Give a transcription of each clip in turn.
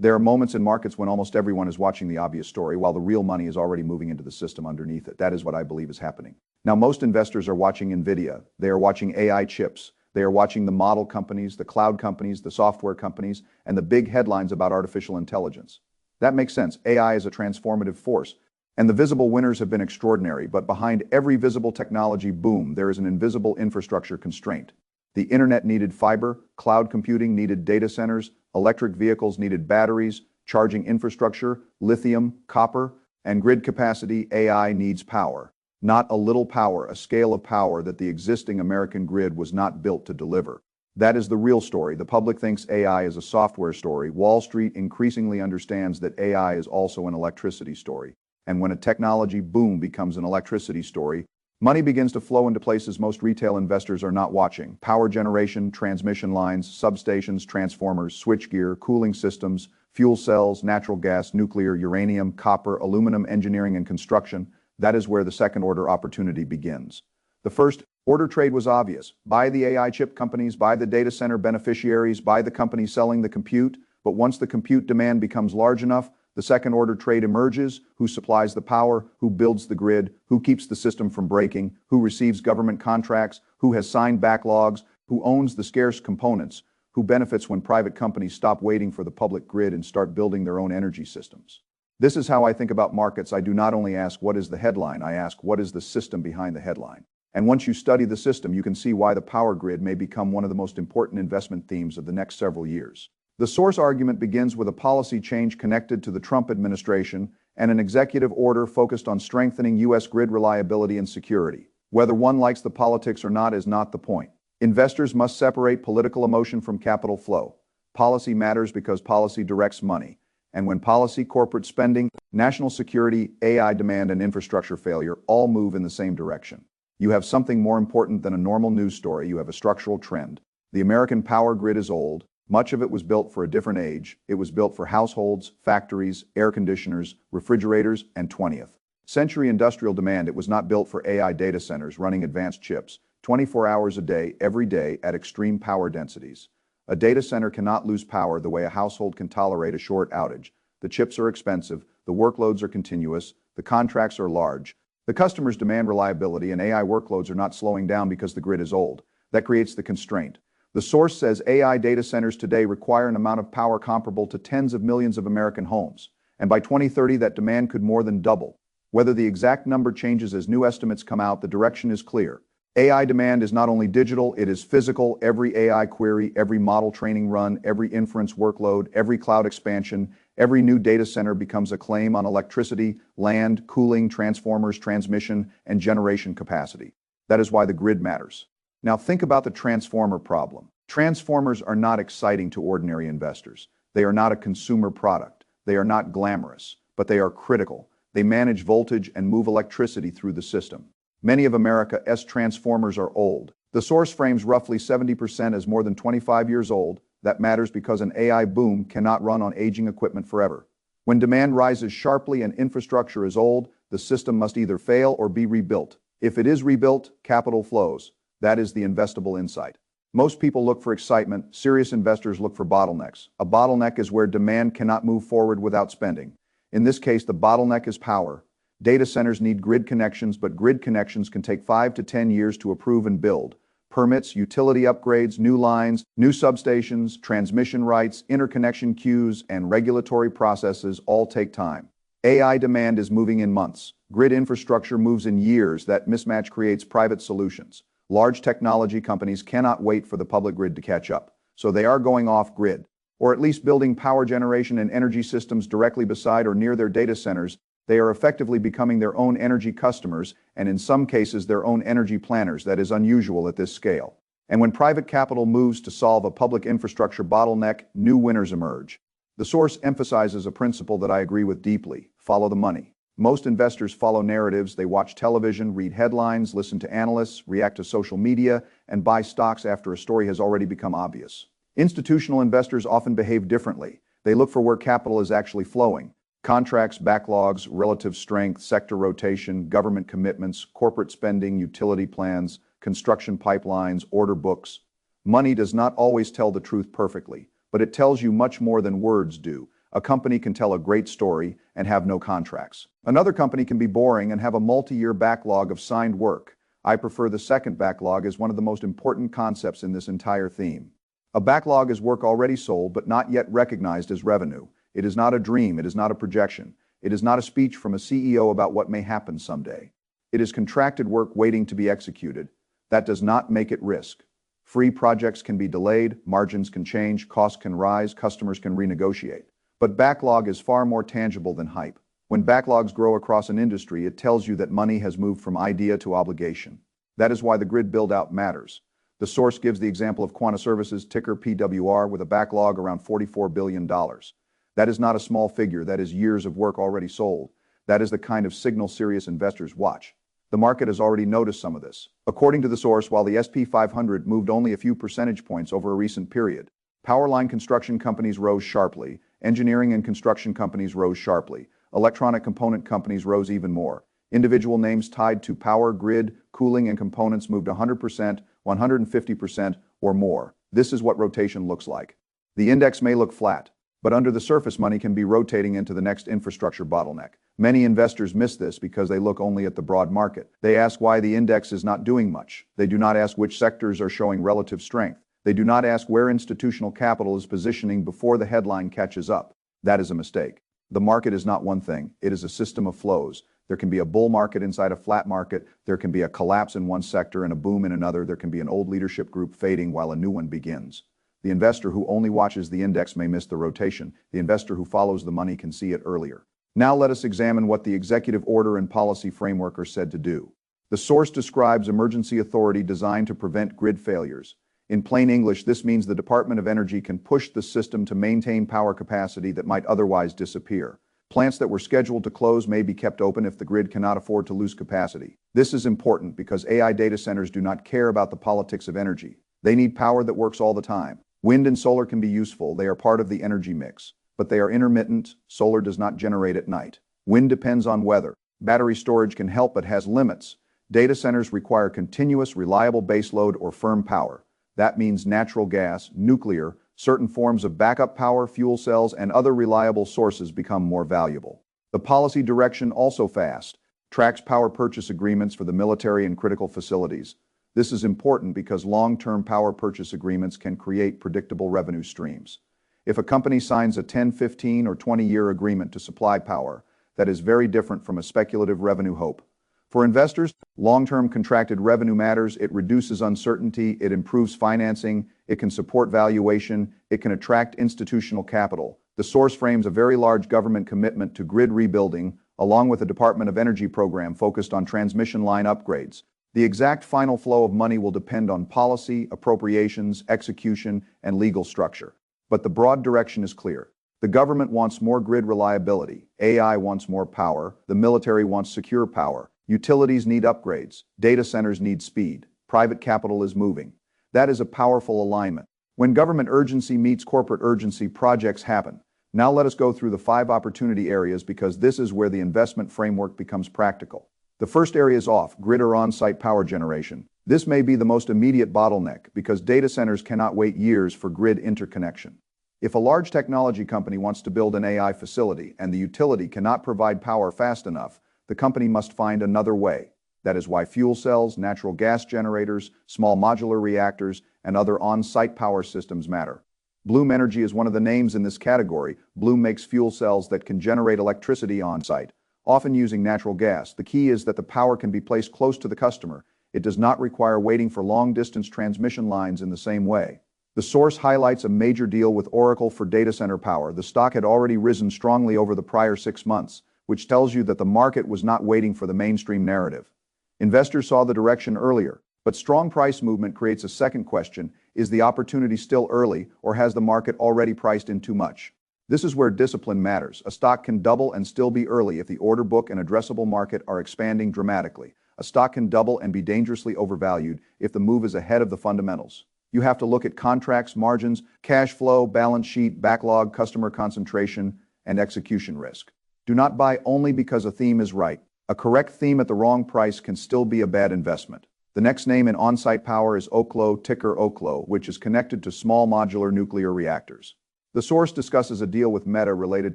There are moments in markets when almost everyone is watching the obvious story while the real money is already moving into the system underneath it. That is what I believe is happening. Now, most investors are watching NVIDIA. They are watching AI chips. They are watching the model companies, the cloud companies, the software companies, and the big headlines about artificial intelligence. That makes sense. AI is a transformative force, and the visible winners have been extraordinary, but behind every visible technology boom, there is an invisible infrastructure constraint. The internet needed fiber, cloud computing needed data centers, electric vehicles needed batteries, charging infrastructure, lithium, copper, and grid capacity. AI needs power. Not a little power, a scale of power that the existing American grid was not built to deliver. That is the real story. The public thinks AI is a software story. Wall Street increasingly understands that AI is also an electricity story. And when a technology boom becomes an electricity story, money begins to flow into places most retail investors are not watching. Power generation, transmission lines, substations, transformers, switchgear, cooling systems, fuel cells, natural gas, nuclear, uranium, copper, aluminum, engineering and construction. That is where the second-order opportunity begins. The first-order trade was obvious. Buy the AI chip companies, buy the data center beneficiaries, buy the companies selling the compute. But once the compute demand becomes large enough, the second-order trade emerges. Who supplies the power? Who builds the grid? Who keeps the system from breaking? Who receives government contracts? Who has signed backlogs? Who owns the scarce components? Who benefits when private companies stop waiting for the public grid and start building their own energy systems? This is how I think about markets. I do not only ask what is the headline, I ask what is the system behind the headline. And once you study the system, you can see why the power grid may become one of the most important investment themes of the next several years. The source argument begins with a policy change connected to the Trump administration and an executive order focused on strengthening U.S. grid reliability and security. Whether one likes the politics or not is not the point. Investors must separate political emotion from capital flow. Policy matters because policy directs money. And when policy, corporate spending, national security, AI demand, and infrastructure failure all move in the same direction, you have something more important than a normal news story. You have a structural trend. The American power grid is old. Much of it was built for a different age. It was built for households, factories, air conditioners, refrigerators, and 20th century industrial demand. It was not built for AI data centers running advanced chips 24 hours a day, every day at extreme power densities. A data center cannot lose power the way a household can tolerate a short outage. The chips are expensive, the workloads are continuous, the contracts are large, the customers demand reliability, and AI workloads are not slowing down because the grid is old. That creates the constraint. The source says AI data centers today require an amount of power comparable to tens of millions of American homes. And by 2030, that demand could more than double. Whether the exact number changes as new estimates come out, the direction is clear. AI demand is not only digital, it is physical. Every AI query, every model training run, every inference workload, every cloud expansion, every new data center becomes a claim on electricity, land, cooling, transformers, transmission, and generation capacity. That is why the grid matters. Now think about the transformer problem. Transformers are not exciting to ordinary investors. They are not a consumer product. They are not glamorous, but they are critical. They manage voltage and move electricity through the system. Many of America's transformers are old. The source frames roughly 70% as more than 25 years old. That matters because an AI boom cannot run on aging equipment forever. When demand rises sharply and infrastructure is old, the system must either fail or be rebuilt. If it is rebuilt, capital flows. That is the investable insight. Most people look for excitement. Serious investors look for bottlenecks. A bottleneck is where demand cannot move forward without spending. In this case, the bottleneck is power. Data centers need grid connections, but grid connections can take 5 to 10 years to approve and build. Permits, utility upgrades, new lines, new substations, transmission rights, interconnection queues, and regulatory processes all take time. AI demand is moving in months. Grid infrastructure moves in years. That mismatch creates private solutions. Large technology companies cannot wait for the public grid to catch up, so they are going off-grid, or at least building power generation and energy systems directly beside or near their data centers. They are effectively becoming their own energy customers, and in some cases their own energy planners. That is unusual at this scale. And when private capital moves to solve a public infrastructure bottleneck, new winners emerge. The source emphasizes a principle that I agree with deeply: follow the money. Most investors follow narratives. They watch television, read headlines, listen to analysts, react to social media, and buy stocks after a story has already become obvious. Institutional investors often behave differently. They look for where capital is actually flowing. Contracts, backlogs, relative strength, sector rotation, government commitments, corporate spending, utility plans, construction pipelines, order books. Money does not always tell the truth perfectly, but it tells you much more than words do. A company can tell a great story and have no contracts. Another company can be boring and have a multi-year backlog of signed work. I prefer the second backlog as one of the most important concepts in this entire theme. A backlog is work already sold but not yet recognized as revenue. It is not a dream, it is not a projection. It is not a speech from a CEO about what may happen someday. It is contracted work waiting to be executed. That does not make it risk. Free projects can be delayed, margins can change, costs can rise, customers can renegotiate. But backlog is far more tangible than hype. When backlogs grow across an industry, it tells you that money has moved from idea to obligation. That is why the grid build-out matters. The source gives the example of Quanta Services, ticker PWR, with a backlog around $44 billion. That is not a small figure, that is years of work already sold. That is the kind of signal serious investors watch. The market has already noticed some of this. According to the source, while the S&P 500 moved only a few percentage points over a recent period, power line construction companies rose sharply, engineering and construction companies rose sharply, electronic component companies rose even more. Individual names tied to power, grid, cooling, and components moved 100%, 150%, or more. This is what rotation looks like. The index may look flat, but under the surface, money can be rotating into the next infrastructure bottleneck. Many investors miss this because they look only at the broad market. They ask why the index is not doing much. They do not ask which sectors are showing relative strength. They do not ask where institutional capital is positioning before the headline catches up. That is a mistake. The market is not one thing. It is a system of flows. There can be a bull market inside a flat market. There can be a collapse in one sector and a boom in another. There can be an old leadership group fading while a new one begins. The investor who only watches the index may miss the rotation. The investor who follows the money can see it earlier. Now let us examine what the executive order and policy framework are said to do. The source describes emergency authority designed to prevent grid failures. In plain English, this means the Department of Energy can push the system to maintain power capacity that might otherwise disappear. Plants that were scheduled to close may be kept open if the grid cannot afford to lose capacity. This is important because AI data centers do not care about the politics of energy. They need power that works all the time. Wind and solar can be useful. They are part of the energy mix. But they are intermittent. Solar does not generate at night. Wind depends on weather. Battery storage can help but has limits. Data centers require continuous, reliable baseload or firm power. That means natural gas, nuclear, certain forms of backup power, fuel cells, and other reliable sources become more valuable. The policy direction also fast. Tracks power purchase agreements for the military and critical facilities. This is important because long-term power purchase agreements can create predictable revenue streams. If a company signs a 10, 15, or 20-year agreement to supply power, that is very different from a speculative revenue hope. For investors, long-term contracted revenue matters. It reduces uncertainty, it improves financing, it can support valuation, it can attract institutional capital. The source frames a very large government commitment to grid rebuilding, along with a Department of Energy program focused on transmission line upgrades. The exact final flow of money will depend on policy, appropriations, execution, and legal structure. But the broad direction is clear. The government wants more grid reliability. AI wants more power. The military wants secure power. Utilities need upgrades. Data centers need speed. Private capital is moving. That is a powerful alignment. When government urgency meets corporate urgency, projects happen. Now let us go through the 5 opportunity areas because this is where the investment framework becomes practical. The first area is off-grid or on-site power generation. This may be the most immediate bottleneck because data centers cannot wait years for grid interconnection. If a large technology company wants to build an AI facility and the utility cannot provide power fast enough, the company must find another way. That is why fuel cells, natural gas generators, small modular reactors, and other on-site power systems matter. Bloom Energy is one of the names in this category. Bloom makes fuel cells that can generate electricity on-site, often using natural gas. The key is that the power can be placed close to the customer. It does not require waiting for long-distance transmission lines in the same way. The source highlights a major deal with Oracle for data center power. The stock had already risen strongly over the prior 6 months, which tells you that the market was not waiting for the mainstream narrative. Investors saw the direction earlier, but strong price movement creates a second question. Is the opportunity still early, or has the market already priced in too much? This is where discipline matters. A stock can double and still be early if the order book and addressable market are expanding dramatically. A stock can double and be dangerously overvalued if the move is ahead of the fundamentals. You have to look at contracts, margins, cash flow, balance sheet, backlog, customer concentration, and execution risk. Do not buy only because a theme is right. A correct theme at the wrong price can still be a bad investment. The next name in on-site power is Oklo, ticker Oklo, which is connected to small modular nuclear reactors. The source discusses a deal with Meta related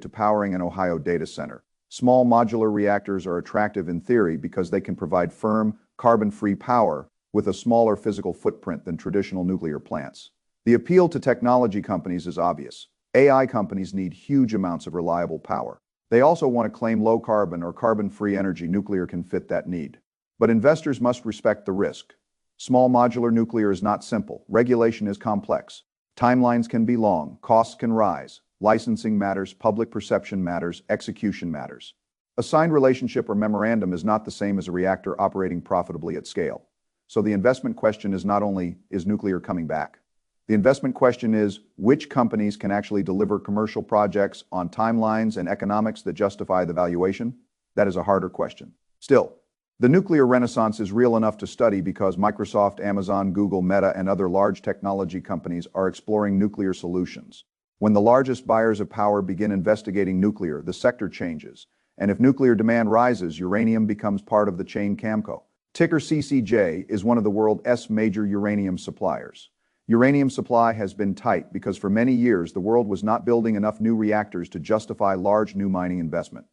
to powering an Ohio data center. Small modular reactors are attractive in theory because they can provide firm, carbon-free power with a smaller physical footprint than traditional nuclear plants. The appeal to technology companies is obvious. AI companies need huge amounts of reliable power. They also want to claim low carbon or carbon-free energy. Nuclear can fit that need. But investors must respect the risk. Small modular nuclear is not simple. Regulation is complex. Timelines can be long, costs can rise. Licensing matters, public perception matters, execution matters. A signed relationship or memorandum is not the same as a reactor operating profitably at scale. So the investment question is not only, is nuclear coming back? The investment question is, which companies can actually deliver commercial projects on timelines and economics that justify the valuation? That is a harder question. Still, the nuclear renaissance is real enough to study because Microsoft, Amazon, Google, Meta, and other large technology companies are exploring nuclear solutions. When the largest buyers of power begin investigating nuclear, the sector changes. And if nuclear demand rises, uranium becomes part of the chain. Camco, ticker CCJ, is one of the world's major uranium suppliers. Uranium supply has been tight because for many years the world was not building enough new reactors to justify large new mining investment.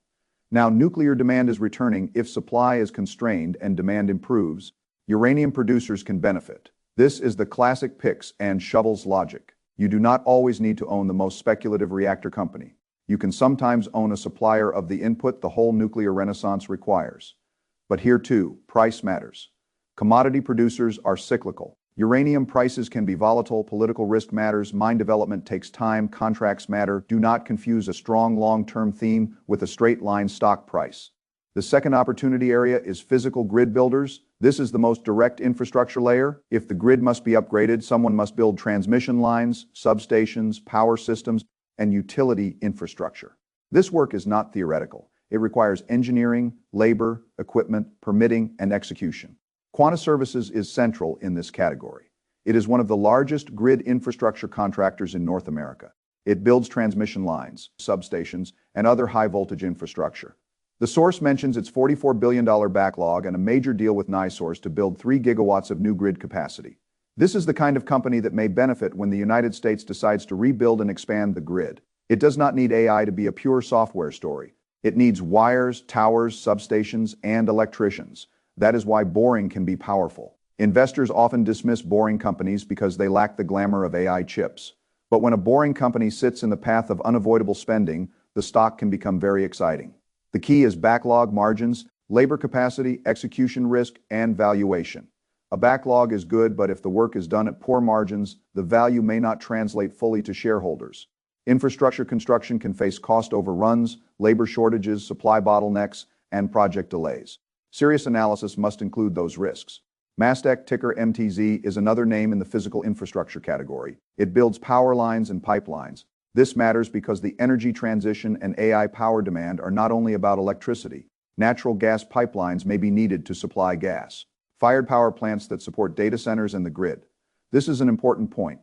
Now nuclear demand is returning. If supply is constrained and demand improves, uranium producers can benefit. This is the classic picks and shovels logic. You do not always need to own the most speculative reactor company. You can sometimes own a supplier of the input the whole nuclear renaissance requires. But here too, price matters. Commodity producers are cyclical. Uranium prices can be volatile, political risk matters, mine development takes time, contracts matter. Do not confuse a strong long-term theme with a straight-line stock price. The second opportunity area is physical grid builders. This is the most direct infrastructure layer. If the grid must be upgraded, someone must build transmission lines, substations, power systems, and utility infrastructure. This work is not theoretical. It requires engineering, labor, equipment, permitting, and execution. Quanta Services is central in this category. It is one of the largest grid infrastructure contractors in North America. It builds transmission lines, substations, and other high-voltage infrastructure. The source mentions its $44 billion backlog and a major deal with NiSource to build 3 gigawatts of new grid capacity. This is the kind of company that may benefit when the United States decides to rebuild and expand the grid. It does not need AI to be a pure software story. It needs wires, towers, substations, and electricians. That is why boring can be powerful. Investors often dismiss boring companies because they lack the glamour of AI chips. But when a boring company sits in the path of unavoidable spending, the stock can become very exciting. The key is backlog, margins, labor capacity, execution risk, and valuation. A backlog is good, but if the work is done at poor margins, the value may not translate fully to shareholders. Infrastructure construction can face cost overruns, labor shortages, supply bottlenecks, and project delays. Serious analysis must include those risks. Mastech, ticker MTZ, is another name in the physical infrastructure category. It builds power lines and pipelines. This matters because the energy transition and AI power demand are not only about electricity. Natural gas pipelines may be needed to supply gas-fired power plants that support data centers and the grid. This is an important point.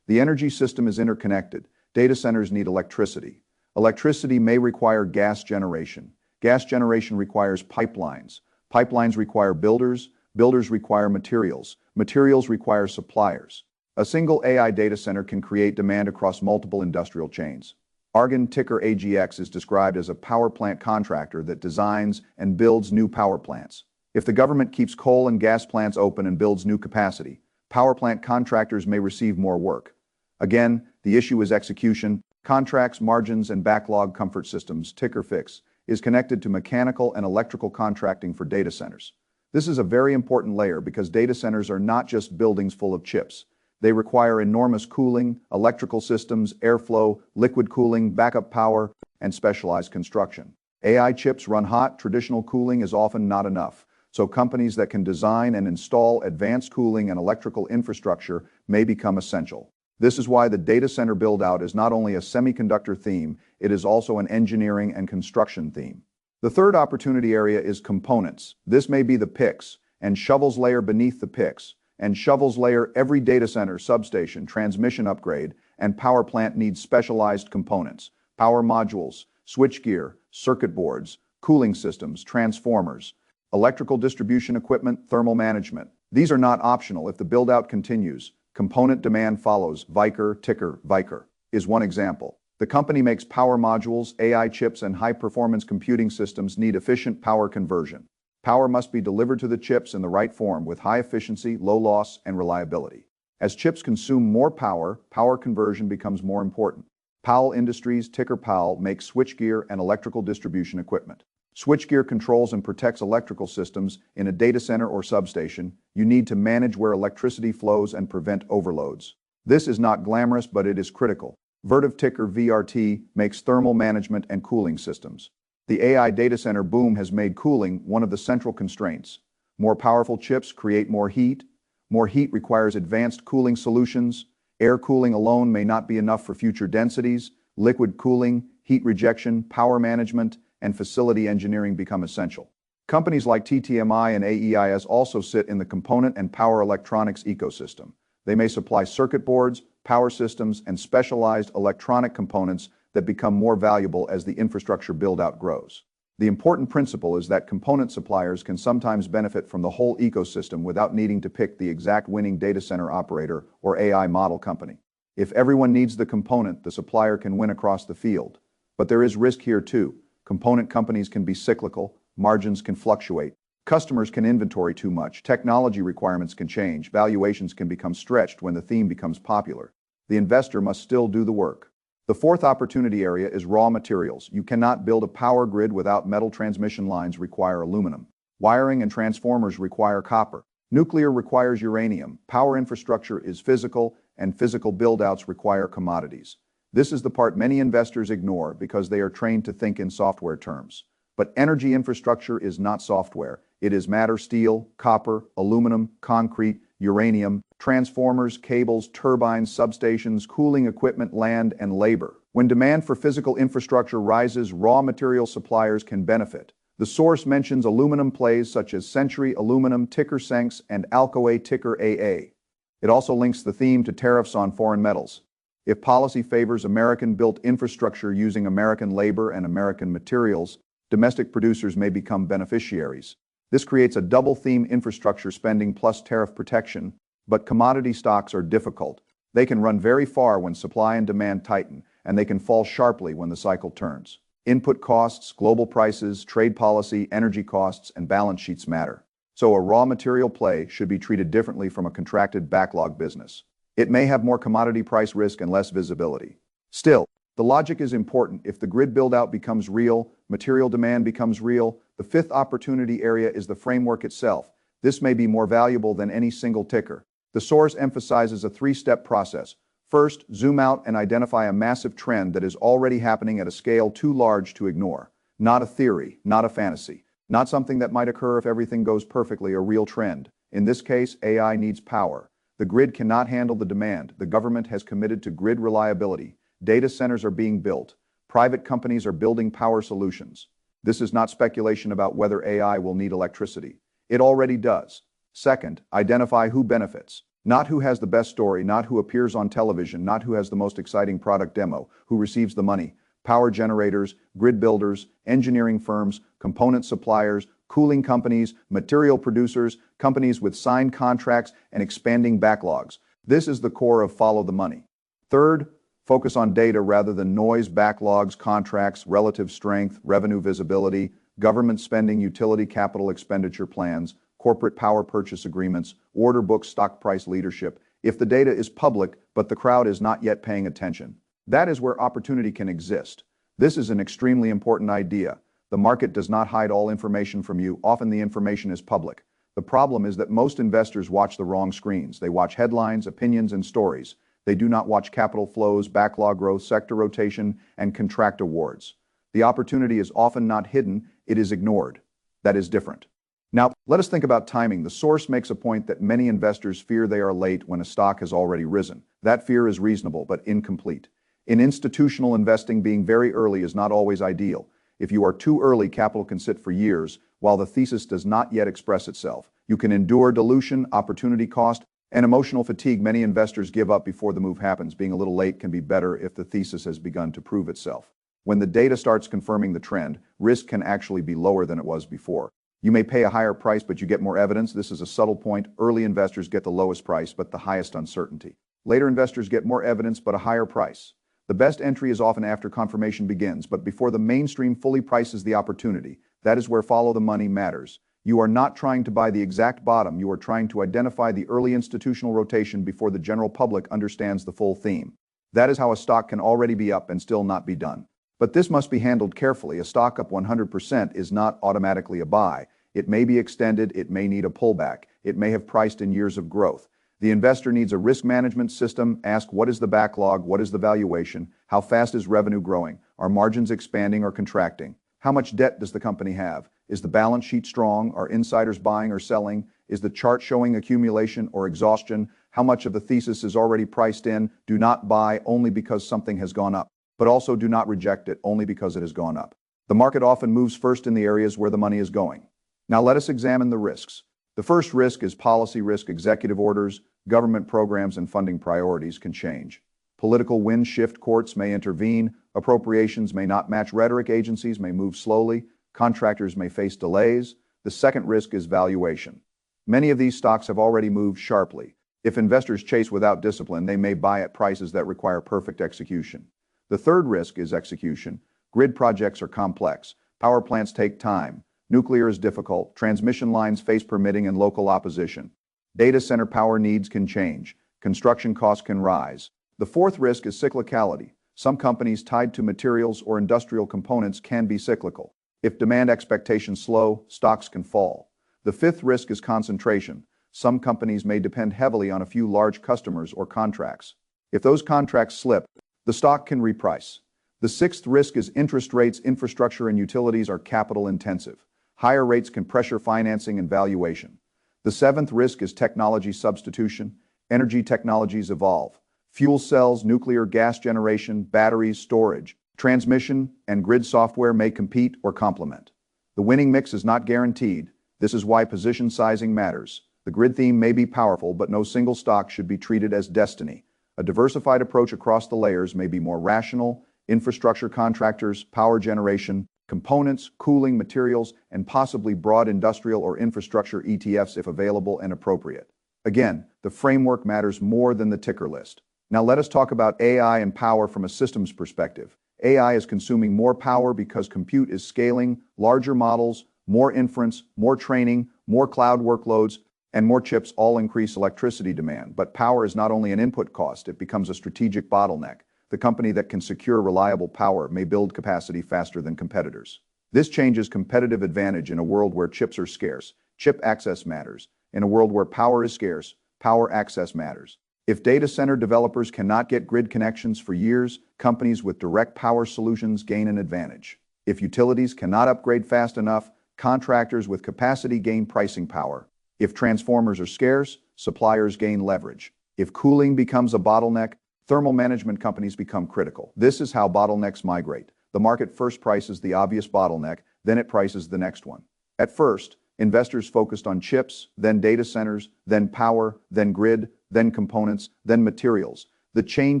The energy system is interconnected. Data centers need electricity. Electricity may require gas generation. Gas generation requires pipelines. Pipelines require builders. Builders require materials. Materials require suppliers. A single AI data center can create demand across multiple industrial chains. Argon, ticker AGX, is described as a power plant contractor that designs and builds new power plants. If the government keeps coal and gas plants open and builds new capacity, power plant contractors may receive more work. Again, the issue is execution. Contracts, margins, and backlog. Comfort Systems, ticker FIX, is connected to mechanical and electrical contracting for data centers. This is a very important layer because data centers are not just buildings full of chips. They require enormous cooling, electrical systems, airflow, liquid cooling, backup power, and specialized construction. AI chips run hot. Traditional cooling is often not enough. So companies that can design and install advanced cooling and electrical infrastructure may become essential. This is why the data center build-out is not only a semiconductor theme, it is also an engineering and construction theme. The third opportunity area is components. This may be the picks and shovels layer beneath the picks and shovels layer. Every data center, substation, transmission upgrade, and power plant needs specialized components: power modules, switchgear, circuit boards, cooling systems, transformers, electrical distribution equipment, thermal management. These are not optional. If the build-out continues, component demand follows. Viker, ticker Viker. is one example. The company makes power modules, AI chips, and high-performance computing systems need efficient power conversion. Power must be delivered to the chips in the right form with high efficiency, low loss, and reliability. As chips consume more power, power conversion becomes more important. Powell Industries, ticker POWL, makes switchgear and electrical distribution equipment. Switchgear controls and protects electrical systems in a data center or substation. You need to manage where electricity flows and prevent overloads. This is not glamorous, but it is critical. Vertiv, ticker VRT, makes thermal management and cooling systems. The AI data center boom has made cooling one of the central constraints. More powerful chips create more heat. More heat requires advanced cooling solutions. Air cooling alone may not be enough for future densities. Liquid cooling, heat rejection, power management, and facility engineering become essential. Companies like TTMI and AEIS also sit in the component and power electronics ecosystem. They may supply circuit boards, power systems, and specialized electronic components that become more valuable as the infrastructure build-out grows. The important principle is that component suppliers can sometimes benefit from the whole ecosystem without needing to pick the exact winning data center operator or AI model company. If everyone needs the component, the supplier can win across the field. But there is risk here too. Component companies can be cyclical, margins can fluctuate, customers can inventory too much, technology requirements can change, valuations can become stretched when the theme becomes popular. The investor must still do the work. The fourth opportunity area is raw materials. You cannot build a power grid without metal. Transmission lines require aluminum. Wiring and transformers require copper. Nuclear requires uranium. Power infrastructure is physical, and physical build-outs require commodities. This is the part many investors ignore because they are trained to think in software terms. But energy infrastructure is not software. It is matter: steel, copper, aluminum, concrete, uranium, transformers, cables, turbines, substations, cooling equipment, land, and labor. When demand for physical infrastructure rises, raw material suppliers can benefit. The source mentions aluminum plays such as Century Aluminum, ticker CENX, and Alcoa, ticker AA. It also links the theme to tariffs on foreign metals. If policy favors American-built infrastructure using American labor and American materials, domestic producers may become beneficiaries. This creates a double theme: infrastructure spending plus tariff protection. But commodity stocks are difficult. They can run very far when supply and demand tighten, and they can fall sharply when the cycle turns. Input costs, global prices, trade policy, energy costs, and balance sheets matter. So a raw material play should be treated differently from a contracted backlog business. It may have more commodity price risk and less visibility. Still, the logic is important. If the grid build-out becomes real, material demand becomes real. The fifth opportunity area is the framework itself. This may be more valuable than any single ticker. The source emphasizes a three-step process. First, zoom out and identify a massive trend that is already happening at a scale too large to ignore. Not a theory, not a fantasy, not something that might occur if everything goes perfectly. A real trend. In this case, AI needs power. The grid cannot handle the demand. The government has committed to grid reliability. Data centers are being built. Private companies are building power solutions. This is not speculation about whether AI will need electricity. It already does. Second, identify who benefits. Not who has the best story, not who appears on television, not who has the most exciting product demo, who receives the money. Power generators, grid builders, engineering firms, component suppliers, cooling companies, material producers, companies with signed contracts and expanding backlogs. This is the core of follow the money. Third, focus on data rather than noise. Backlogs, contracts, relative strength, revenue visibility, government spending, utility capital expenditure plans, corporate power purchase agreements, order books, stock price leadership. If the data is public, but the crowd is not yet paying attention, that is where opportunity can exist. This is an extremely important idea. The market does not hide all information from you. Often the information is public. The problem is that most investors watch the wrong screens. They watch headlines, opinions, and stories. They do not watch capital flows, backlog growth, sector rotation, and contract awards. The opportunity is often not hidden, it is ignored. That is different. Now, let us think about timing. The source makes a point that many investors fear they are late when a stock has already risen. That fear is reasonable, but incomplete. In institutional investing, being very early is not always ideal. If you are too early, capital can sit for years, while the thesis does not yet express itself. You can endure dilution, opportunity cost, and emotional fatigue. Many investors give up before the move happens. Being a little late can be better if the thesis has begun to prove itself. When the data starts confirming the trend, risk can actually be lower than it was before. You may pay a higher price, but you get more evidence. This is a subtle point. Early investors get the lowest price, but the highest uncertainty. Later investors get more evidence, but a higher price. The best entry is often after confirmation begins, but before the mainstream fully prices the opportunity. That is where follow the money matters. You are not trying to buy the exact bottom, you are trying to identify the early institutional rotation before the general public understands the full theme. That is how a stock can already be up and still not be done. But this must be handled carefully. A stock up 100% is not automatically a buy. It may be extended, it may need a pullback, it may have priced in years of growth. The investor needs a risk management system. Ask, what is the backlog? What is the valuation? How fast is revenue growing? Are margins expanding or contracting? How much debt does the company have? Is the balance sheet strong? Are insiders buying or selling? Is the chart showing accumulation or exhaustion? How much of the thesis is already priced in? Do not buy only because something has gone up, but also do not reject it only because it has gone up. The market often moves first in the areas where the money is going. Now let us examine the risks. The first risk is policy risk. Executive orders, government programs, and funding priorities can change. Political winds shift, courts may intervene, appropriations may not match rhetoric, agencies may move slowly, contractors may face delays. The second risk is valuation. Many of these stocks have already moved sharply. If investors chase without discipline, they may buy at prices that require perfect execution. The third risk is execution. Grid projects are complex. Power plants take time. Nuclear is difficult. Transmission lines face permitting and local opposition. Data center power needs can change. Construction costs can rise. The fourth risk is cyclicality. Some companies tied to materials or industrial components can be cyclical. If demand expectations slow, stocks can fall. The fifth risk is concentration. Some companies may depend heavily on a few large customers or contracts. If those contracts slip, the stock can reprice. The sixth risk is interest rates. Infrastructure and utilities are capital intensive. Higher rates can pressure financing and valuation. The seventh risk is technology substitution. Energy technologies evolve. Fuel cells, nuclear, gas generation, batteries, storage, transmission, and grid software may compete or complement. The winning mix is not guaranteed. This is why position sizing matters. The grid theme may be powerful, but no single stock should be treated as destiny. A diversified approach across the layers may be more rational. Infrastructure contractors, power generation, components, cooling materials, and possibly broad industrial or infrastructure ETFs if available and appropriate. Again, the framework matters more than the ticker list. Now let us talk about AI and power from a systems perspective. AI is consuming more power because compute is scaling, larger models, more inference, more training, more cloud workloads, and more chips all increase electricity demand. But power is not only an input cost, it becomes a strategic bottleneck. The company that can secure reliable power may build capacity faster than competitors. This changes competitive advantage in a world where chips are scarce. Chip access matters. In a world where power is scarce, power access matters. If data center developers cannot get grid connections for years, companies with direct power solutions gain an advantage. If utilities cannot upgrade fast enough, contractors with capacity gain pricing power. If transformers are scarce, suppliers gain leverage. If cooling becomes a bottleneck, thermal management companies become critical. This is how bottlenecks migrate. The market first prices the obvious bottleneck, then it prices the next one. At first, investors focused on chips, then data centers, then power, then grid, then components, then materials. The chain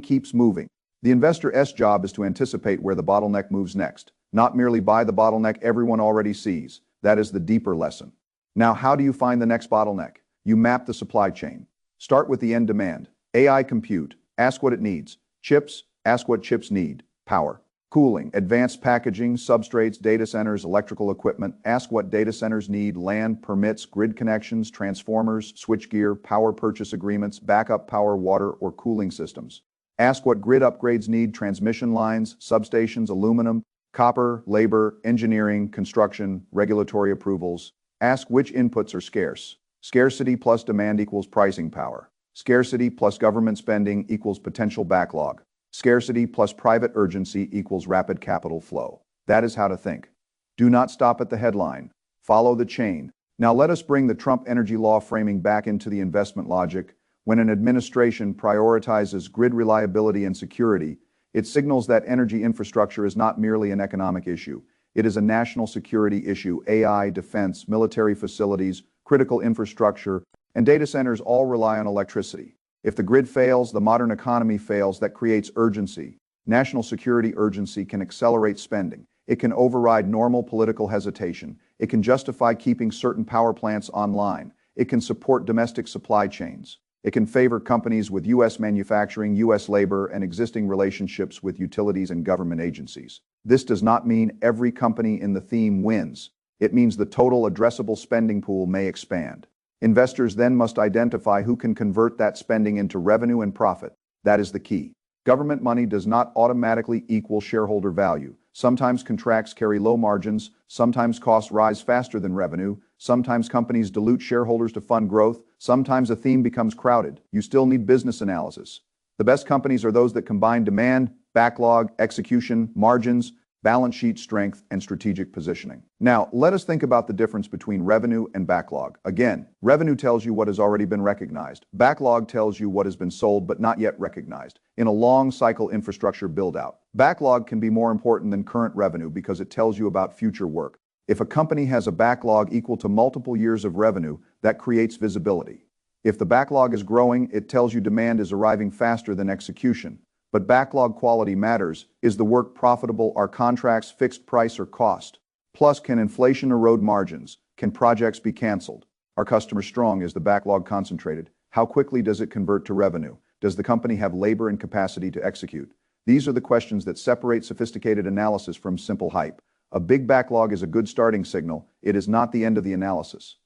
keeps moving. The investor's job is to anticipate where the bottleneck moves next, not merely buy the bottleneck everyone already sees. That is the deeper lesson. Now, how do you find the next bottleneck? You map the supply chain. Start with the end demand. AI compute. Ask what it needs. Chips, ask what chips need. Power. Cooling, advanced packaging, substrates, data centers, electrical equipment. Ask what data centers need. Land, permits, grid connections, transformers, switchgear, power purchase agreements, backup power, water, or cooling systems. Ask what grid upgrades need. Transmission lines, substations, aluminum, copper, labor, engineering, construction, regulatory approvals. Ask which inputs are scarce. Scarcity plus demand equals pricing power. Scarcity plus government spending equals potential backlog. Scarcity plus private urgency equals rapid capital flow. That is how to think. Do not stop at the headline. Follow the chain. Now let us bring the Trump energy law framing back into the investment logic. When an administration prioritizes grid reliability and security, it signals that energy infrastructure is not merely an economic issue. It is a national security issue. AI, defense, military facilities, critical infrastructure, and data centers all rely on electricity. If the grid fails, the modern economy fails. That creates urgency. National security urgency can accelerate spending. It can override normal political hesitation. It can justify keeping certain power plants online. It can support domestic supply chains. It can favor companies with U.S. manufacturing, U.S. labor, and existing relationships with utilities and government agencies. This does not mean every company in the theme wins. It means the total addressable spending pool may expand. Investors then must identify who can convert that spending into revenue and profit. That is the key. Government money does not automatically equal shareholder value. Sometimes contracts carry low margins, sometimes costs rise faster than revenue, sometimes companies dilute shareholders to fund growth, sometimes a theme becomes crowded. You still need business analysis. The best companies are those that combine demand, backlog, execution, margins, balance sheet strength, and strategic positioning. Now, let us think about the difference between revenue and backlog. Again, revenue tells you what has already been recognized. Backlog tells you what has been sold but not yet recognized. In a long cycle infrastructure build-out, backlog can be more important than current revenue because it tells you about future work. If a company has a backlog equal to multiple years of revenue, that creates visibility. If the backlog is growing, it tells you demand is arriving faster than execution. But backlog quality matters. Is the work profitable? Are contracts fixed price or cost? Plus, can inflation erode margins? Can projects be canceled? Are customers strong? Is the backlog concentrated? How quickly does it convert to revenue? Does the company have labor and capacity to execute? These are the questions that separate sophisticated analysis from simple hype. A big backlog is a good starting signal. It is not the end of the analysis.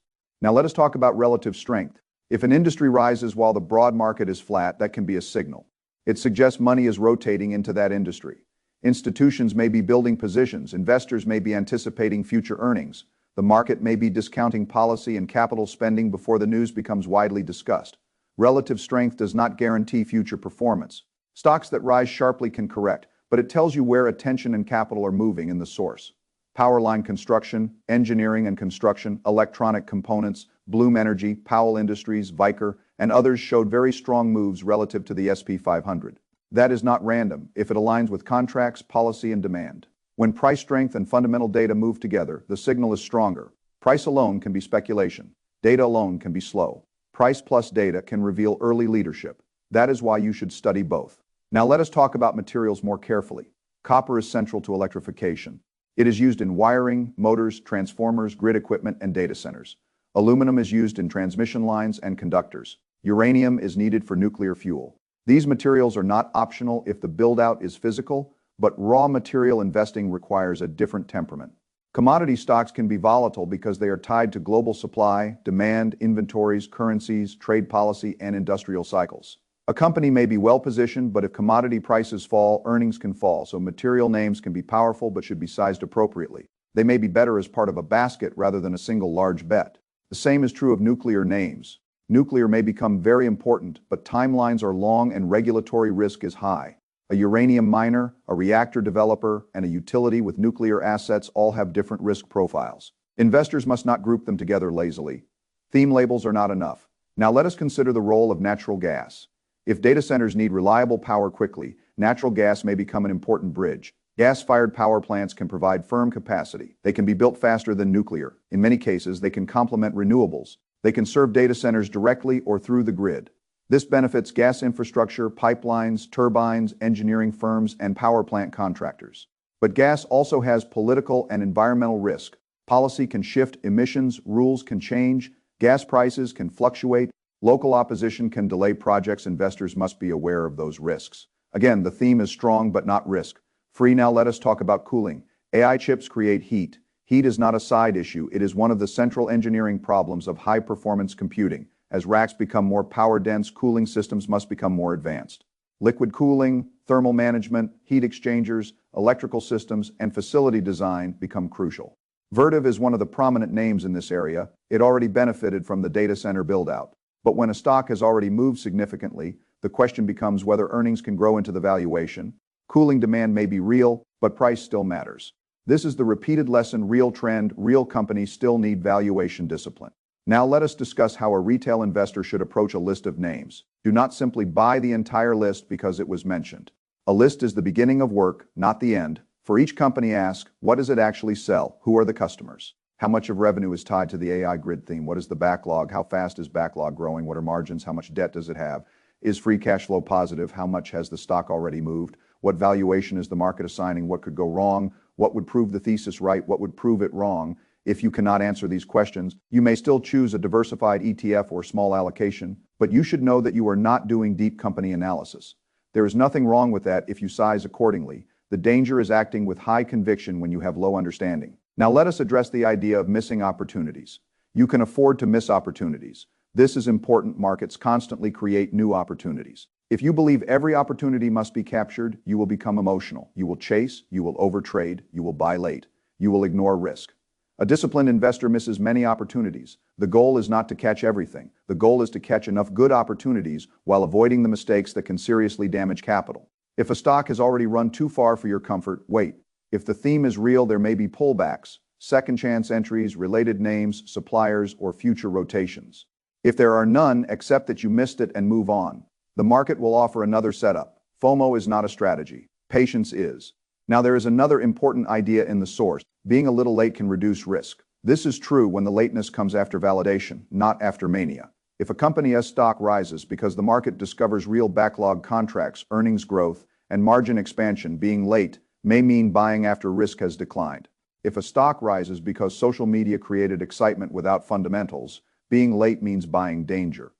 Now let us talk about relative strength. If an industry rises while the broad market is flat, that can be a signal. It suggests money is rotating into that industry. Institutions may be building positions, investors may be anticipating future earnings. The market may be discounting policy and capital spending before the news becomes widely discussed. Relative strength does not guarantee future performance. Stocks that rise sharply can correct, but it tells you where attention and capital are moving in the source. Power line construction, engineering and construction, electronic components, Bloom Energy, Powell Industries, Viker, and others showed very strong moves relative to the SP 500. That is not random if it aligns with contracts, policy, and demand. When price strength and fundamental data move together, the signal is stronger. Price alone can be speculation. Data alone can be slow. Price plus data can reveal early leadership. That is why you should study both. Now let us talk about materials more carefully. Copper is central to electrification. It is used in wiring, motors, transformers, grid equipment, and data centers. Aluminum is used in transmission lines and conductors. Uranium is needed for nuclear fuel. These materials are not optional if the build-out is physical, but raw material investing requires a different temperament. Commodity stocks can be volatile because they are tied to global supply, demand, inventories, currencies, trade policy, and industrial cycles. A company may be well-positioned, but if commodity prices fall, earnings can fall, so material names can be powerful but should be sized appropriately. They may be better as part of a basket rather than a single large bet. The same is true of nuclear names. Nuclear may become very important, but timelines are long and regulatory risk is high. A uranium miner, a reactor developer, and a utility with nuclear assets all have different risk profiles. Investors must not group them together lazily. Theme labels are not enough. Now let us consider the role of natural gas. If data centers need reliable power quickly, natural gas may become an important bridge. Gas-fired power plants can provide firm capacity. They can be built faster than nuclear. In many cases, they can complement renewables. They can serve data centers directly or through the grid. This benefits gas infrastructure, pipelines, turbines, engineering firms, and power plant contractors. But gas also has political and environmental risk. Policy can shift emissions, rules can change, gas prices can fluctuate, local opposition can delay projects. Investors must be aware of those risks. Again, the theme is strong but not risk-free. Now let us talk about cooling. AI chips create heat. Heat is not a side issue. It is one of the central engineering problems of high-performance computing. As racks become more power-dense, cooling systems must become more advanced. Liquid cooling, thermal management, heat exchangers, electrical systems, and facility design become crucial. Vertiv is one of the prominent names in this area. It already benefited from the data center build-out. But when a stock has already moved significantly, the question becomes whether earnings can grow into the valuation. Cooling demand may be real, but price still matters. This is the repeated lesson: real trend, real companies still need valuation discipline. Now let us discuss how a retail investor should approach a list of names. Do not simply buy the entire list because it was mentioned. A list is the beginning of work, not the end. For each company, ask, what does it actually sell? Who are the customers? How much of revenue is tied to the AI grid theme? What is the backlog? How fast is backlog growing? What are margins? How much debt does it have? Is free cash flow positive? How much has the stock already moved? What valuation is the market assigning? What could go wrong? What would prove the thesis right? What would prove it wrong? If you cannot answer these questions, you may still choose a diversified ETF or small allocation, but you should know that you are not doing deep company analysis. There is nothing wrong with that if you size accordingly. The danger is acting with high conviction when you have low understanding. Now let us address the idea of missing opportunities. You can afford to miss opportunities. This is important. Markets constantly create new opportunities. If you believe every opportunity must be captured, you will become emotional. You will chase, you will overtrade, you will buy late, you will ignore risk. A disciplined investor misses many opportunities. The goal is not to catch everything. The goal is to catch enough good opportunities while avoiding the mistakes that can seriously damage capital. If a stock has already run too far for your comfort, wait. If the theme is real, there may be pullbacks, second chance entries, related names, suppliers, or future rotations. If there are none, accept that you missed it and move on. The market will offer another setup. FOMO is not a strategy. Patience is. Now there is another important idea in the source. Being a little late can reduce risk. This is true when the lateness comes after validation, not after mania. If a company's stock rises because the market discovers real backlog contracts, earnings growth, and margin expansion, being late may mean buying after risk has declined. If a stock rises because social media created excitement without fundamentals, being late means buying danger.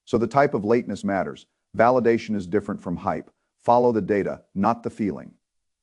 So the type of lateness matters. Validation is different from hype. Follow the data, not the feeling.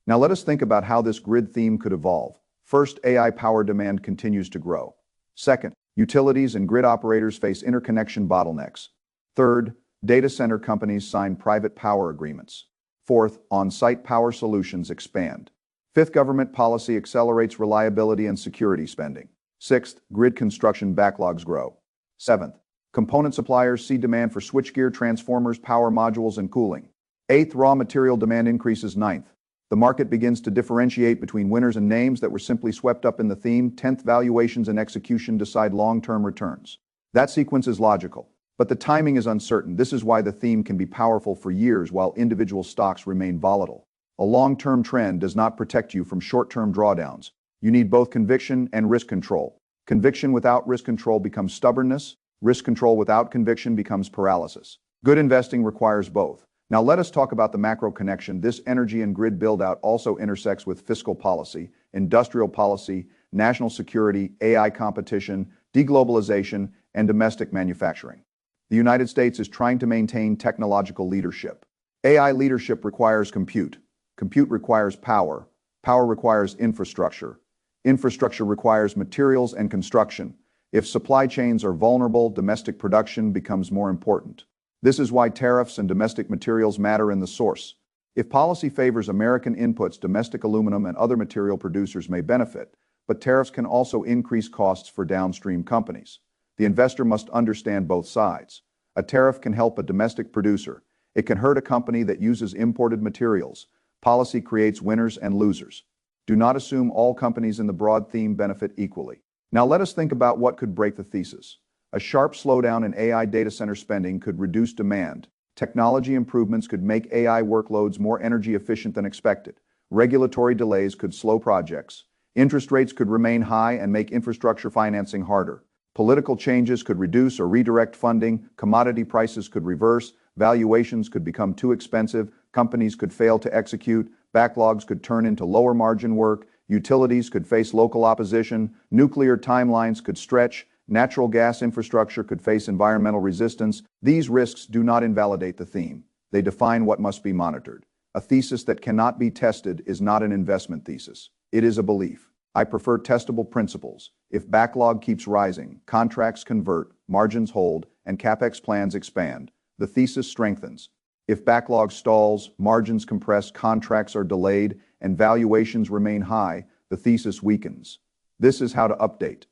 Now let us think about how this grid theme could evolve. First, AI power demand continues to grow. Second, utilities and grid operators face interconnection bottlenecks. Third, data center companies sign private power agreements. Fourth, on-site power solutions expand. Fifth, government policy accelerates reliability and security spending. Sixth, grid construction backlogs grow. Seventh, component suppliers see demand for switchgear, transformers, power modules, and cooling. Eighth, raw material demand increases. Ninth, the market begins to differentiate between winners and names that were simply swept up in the theme. 10th, valuations and execution decide long-term returns. That sequence is logical, but the timing is uncertain. This is why the theme can be powerful for years while individual stocks remain volatile. A long-term trend does not protect you from short-term drawdowns. You need both conviction and risk control. Conviction without risk control becomes stubbornness. Risk control without conviction becomes paralysis. Good investing requires both. Now let us talk about the macro connection. This energy and grid build-out also intersects with fiscal policy, industrial policy, national security, AI competition, deglobalization, and domestic manufacturing. The United States is trying to maintain technological leadership. AI leadership requires compute. Compute requires power. Power requires infrastructure. Infrastructure requires materials and construction. If supply chains are vulnerable, domestic production becomes more important. This is why tariffs and domestic materials matter in the source. If policy favors American inputs, domestic aluminum and other material producers may benefit, but tariffs can also increase costs for downstream companies. The investor must understand both sides. A tariff can help a domestic producer. It can hurt a company that uses imported materials. Policy creates winners and losers. Do not assume all companies in the broad theme benefit equally. Now let us think about what could break the thesis. A sharp slowdown in AI data center spending could reduce demand. Technology improvements could make AI workloads more energy efficient than expected. Regulatory delays could slow projects. Interest rates could remain high and make infrastructure financing harder. Political changes could reduce or redirect funding. Commodity prices could reverse. Valuations could become too expensive. Companies could fail to execute. Backlogs could turn into lower margin work. Utilities could face local opposition. Nuclear timelines could stretch. Natural gas infrastructure could face environmental resistance. These risks do not invalidate the theme. They define what must be monitored. A thesis that cannot be tested is not an investment thesis. It is a belief. I prefer testable principles. If backlog keeps rising, contracts convert, margins hold, and CapEx plans expand, the thesis strengthens. If backlog stalls, margins compress, contracts are delayed, and valuations remain high, the thesis weakens. This is how to update.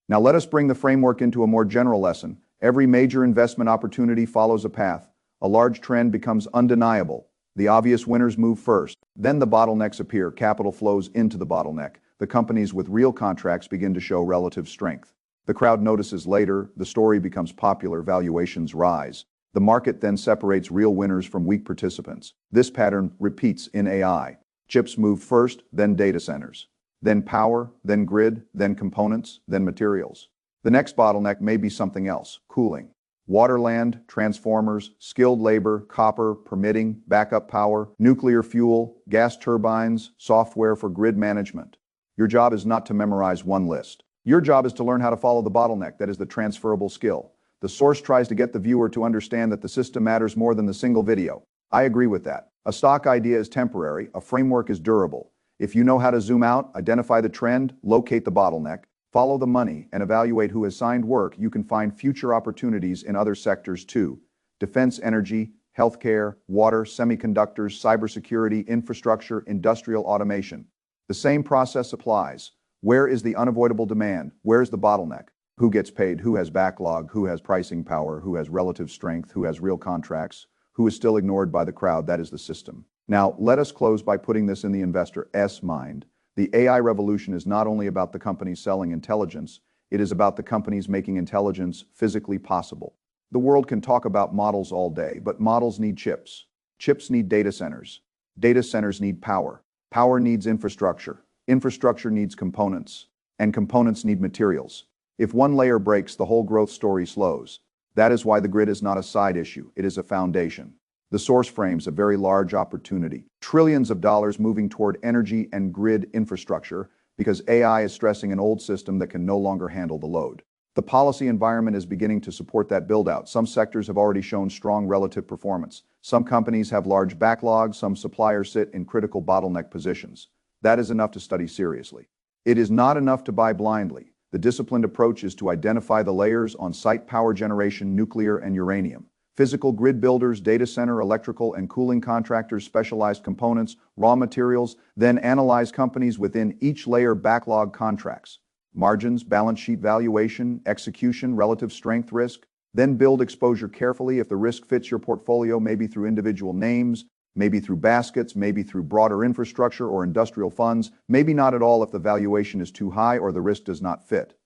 Now let us bring the framework into a more general lesson. Every major investment opportunity follows a path. A large trend becomes undeniable. The obvious winners move first. Then the bottlenecks appear. Capital flows into the bottleneck. The companies with real contracts begin to show relative strength. The crowd notices later. The story becomes popular. Valuations rise. The market then separates real winners from weak participants. This pattern repeats in AI. Chips move first, then data centers. Then power, then grid, then components, then materials. The next bottleneck may be something else: cooling. Water, land, transformers, skilled labor, copper, permitting, backup power, nuclear fuel, gas turbines, software for grid management. Your job is not to memorize one list. Your job is to learn how to follow the bottleneck, that is the transferable skill. The source tries to get the viewer to understand that the system matters more than the single video. I agree with that. A stock idea is temporary, a framework is durable. If you know how to zoom out, identify the trend, locate the bottleneck, follow the money, and evaluate who has signed work, you can find future opportunities in other sectors too. Defense, energy, healthcare, water, semiconductors, cybersecurity, infrastructure, industrial automation. The same process applies. Where is the unavoidable demand? Where is the bottleneck? Who gets paid? Who has backlog? Who has pricing power? Who has relative strength? Who has real contracts? Who is still ignored by the crowd? That is the system. Now, let us close by putting this in the investor's mind. The AI revolution is not only about the companies selling intelligence, it is about the companies making intelligence physically possible. The world can talk about models all day, but models need chips. Chips need data centers. Data centers need power. Power needs infrastructure. Infrastructure needs components. And components need materials. If one layer breaks, the whole growth story slows. That is why the grid is not a side issue, it is a foundation. The source frames a very large opportunity. Trillions of dollars moving toward energy and grid infrastructure because AI is stressing an old system that can no longer handle the load. The policy environment is beginning to support that build-out. Some sectors have already shown strong relative performance. Some companies have large backlogs, some suppliers sit in critical bottleneck positions. That is enough to study seriously. It is not enough to buy blindly. The disciplined approach is to identify the layers: on-site power generation, nuclear, and uranium. Physical grid builders, data center, electrical and cooling contractors, specialized components, raw materials, then analyze companies within each layer, backlog, contracts, margins, balance sheet valuation, execution, relative strength, risk. Then build exposure carefully. If the risk fits your portfolio, maybe through individual names, maybe through baskets, maybe through broader infrastructure or industrial funds, maybe not at all if the valuation is too high or the risk does not fit.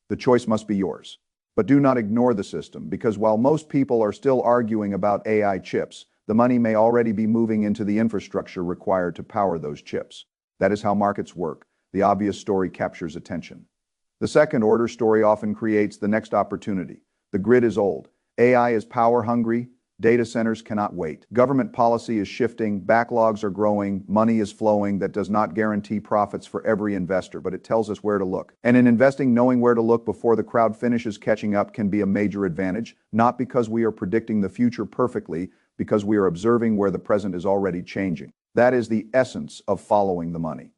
The choice must be yours. But do not ignore the system, because while most people are still arguing about AI chips, the money may already be moving into the infrastructure required to power those chips. That is how markets work. The obvious story captures attention. The second-order story often creates the next opportunity. The grid is old. AI is power-hungry. Data centers cannot wait. Government policy is shifting, backlogs are growing, money is flowing. That does not guarantee profits for every investor, but it tells us where to look. And in investing, knowing where to look before the crowd finishes catching up can be a major advantage, not because we are predicting the future perfectly, because we are observing where the present is already changing. That is the essence of following the money.